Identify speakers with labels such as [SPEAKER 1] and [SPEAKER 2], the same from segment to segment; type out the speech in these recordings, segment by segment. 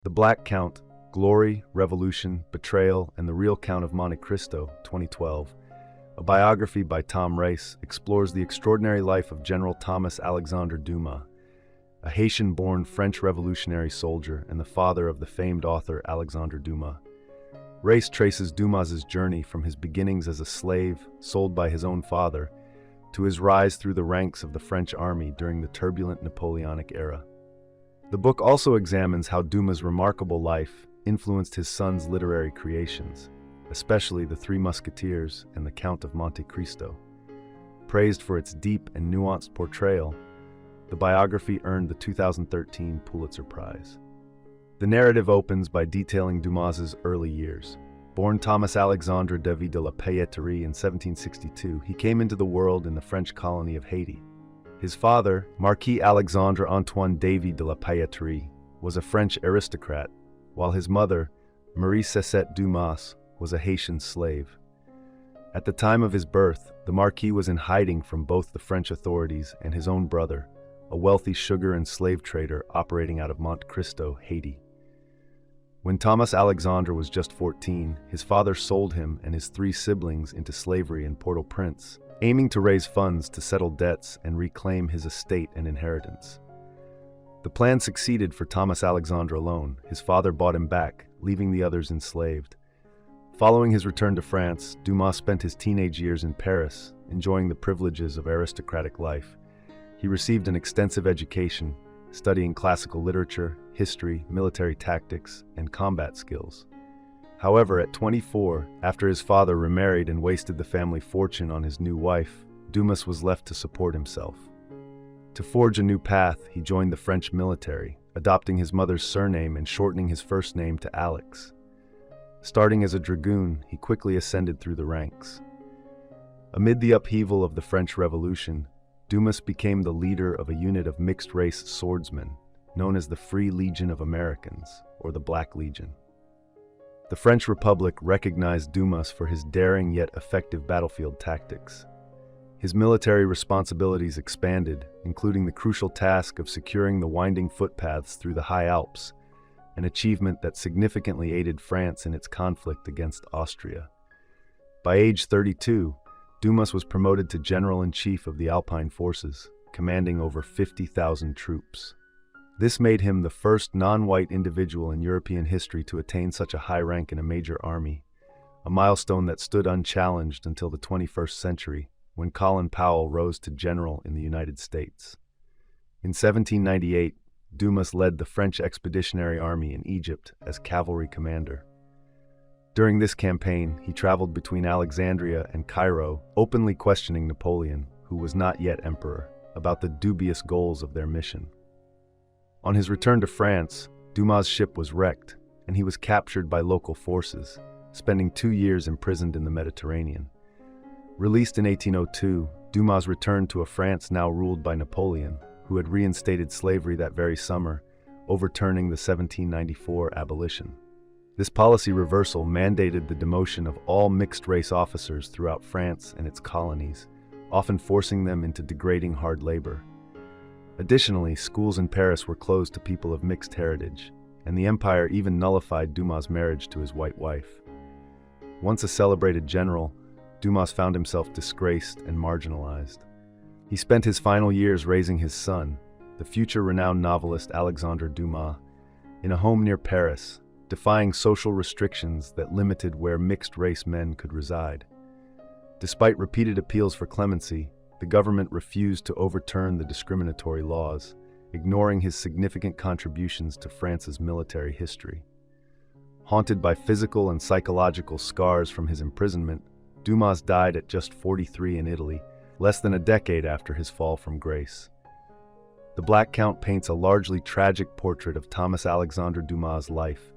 [SPEAKER 1] The Black Count, Glory, Revolution, Betrayal, and the Real Count of Monte Cristo, 2012. A biography by Tom Reiss explores the extraordinary life of General Thomas-Alexandre Dumas, a Haitian-born French revolutionary soldier and the father of the famed author Alexandre Dumas. Reiss traces Dumas's journey from his beginnings as a slave sold by his own father to his rise through the ranks of the French army during the turbulent Napoleonic era. The book also examines how Dumas' remarkable life influenced his son's literary creations, especially The Three Musketeers and The Count of Monte Cristo. Praised for its deep and nuanced portrayal, the biography earned the 2013 Pulitzer Prize. The narrative opens by detailing Dumas's early years. Born Thomas-Alexandre David de la Pailleterie in 1762, he came into the world in the French colony of Haiti. His father, Marquis Alexandre Antoine David de la Pailleterie, was a French aristocrat, while his mother, Marie Cécette Dumas, was a Haitian slave. At the time of his birth, the Marquis was in hiding from both the French authorities and his own brother, a wealthy sugar and slave trader operating out of Monte Cristo, Haiti. When Thomas-Alexandre was just 14, his father sold him and his 3 siblings into slavery in Port-au-Prince, aiming to raise funds to settle debts and reclaim his estate and inheritance. The plan succeeded for Thomas-Alexandre alone. His father bought him back, leaving the others enslaved. Following his return to France, Dumas spent his teenage years in Paris, enjoying the privileges of aristocratic life. He received an extensive education, studying classical literature, history, military tactics, and combat skills. However, at 24, after his father remarried and wasted the family fortune on his new wife, Dumas was left to support himself. To forge a new path, he joined the French military, adopting his mother's surname and shortening his first name to Alex. Starting as a dragoon, he quickly ascended through the ranks. Amid the upheaval of the French Revolution, Dumas became the leader of a unit of mixed-race swordsmen, known as the Free Legion of Americans, or the Black Legion. The French Republic recognized Dumas for his daring yet effective battlefield tactics. His military responsibilities expanded, including the crucial task of securing the winding footpaths through the High Alps, an achievement that significantly aided France in its conflict against Austria. By age 32, Dumas was promoted to General-in-Chief of the Alpine Forces, commanding over 50,000 troops. This made him the first non-white individual in European history to attain such a high rank in a major army, a milestone that stood unchallenged until the 21st century, when Colin Powell rose to general in the United States. In 1798, Dumas led the French Expeditionary Army in Egypt as cavalry commander. During this campaign, he traveled between Alexandria and Cairo, openly questioning Napoleon, who was not yet emperor, about the dubious goals of their mission. On his return to France, Dumas' ship was wrecked, and he was captured by local forces, spending 2 years imprisoned in the Mediterranean. Released in 1802, Dumas returned to a France now ruled by Napoleon, who had reinstated slavery that very summer, overturning the 1794 abolition. This policy reversal mandated the demotion of all mixed-race officers throughout France and its colonies, often forcing them into degrading hard labor. Additionally, schools in Paris were closed to people of mixed heritage, and the empire even nullified Dumas' marriage to his white wife. Once a celebrated general, Dumas found himself disgraced and marginalized. He spent his final years raising his son, the future renowned novelist Alexandre Dumas, in a home near Paris, defying social restrictions that limited where mixed-race men could reside. Despite repeated appeals for clemency, the government refused to overturn the discriminatory laws, ignoring his significant contributions to France's military history. Haunted by physical and psychological scars from his imprisonment, Dumas died at just 43 in Italy, less than a decade after his fall from grace. The Black Count paints a largely tragic portrait of Thomas-Alexandre Dumas' life,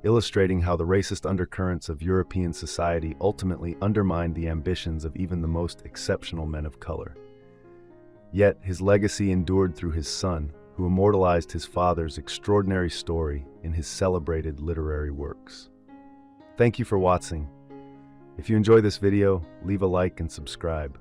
[SPEAKER 1] illustrating how the racist undercurrents of European society ultimately undermined the ambitions of even the most exceptional men of color. Yet, his legacy endured through his son, who immortalized his father's extraordinary story in his celebrated literary works. Thank you for watching. If you enjoy this video, leave a like and subscribe.